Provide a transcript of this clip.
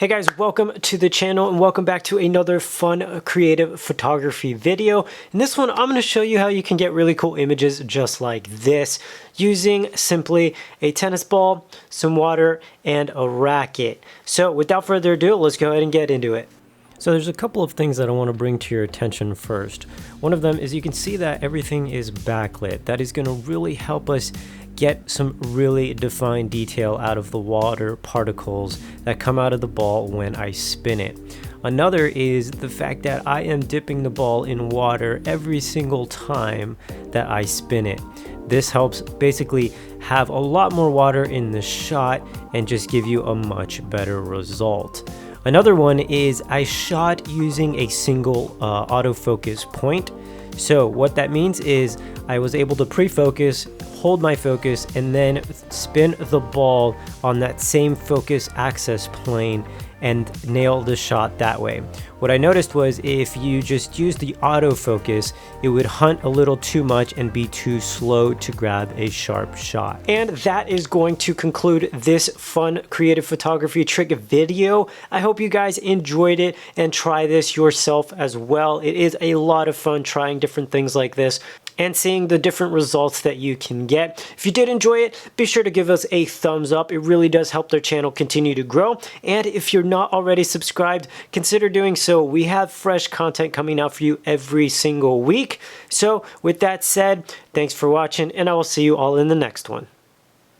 Hey guys, welcome to the channel and welcome back to another fun creative photography video. In this one, I'm going to show you how you can get really cool images just like this using simply a tennis ball, some water, and a racket. So without further ado, let's go ahead and get into it. So there's a couple of things that I want to bring to your attention first. One of them is you can see that everything is backlit. That is going to really help us get some really defined detail out of the water particles that come out of the ball when I spin it. Another is the fact that I am dipping the ball in water every single time that I spin it. This helps basically have a lot more water in the shot and just give you a much better result. Another one is I shot using a single autofocus point. So what that means is I was able to pre-focus, hold my focus, and then spin the ball on that same focus access plane and nail the shot that way. What I noticed was if you just use the autofocus, it would hunt a little too much and be too slow to grab a sharp shot. And that is going to conclude this fun creative photography trick video. I hope you guys enjoyed it and try this yourself as well. It is a lot of fun trying different things like this and seeing the different results that you can get. If you did enjoy it, be sure to give us a thumbs up. It really does help their channel continue to grow. And if you're not already subscribed, consider doing so. We have fresh content coming out for you every single week. So with that said, thanks for watching, and I will see you all in the next one.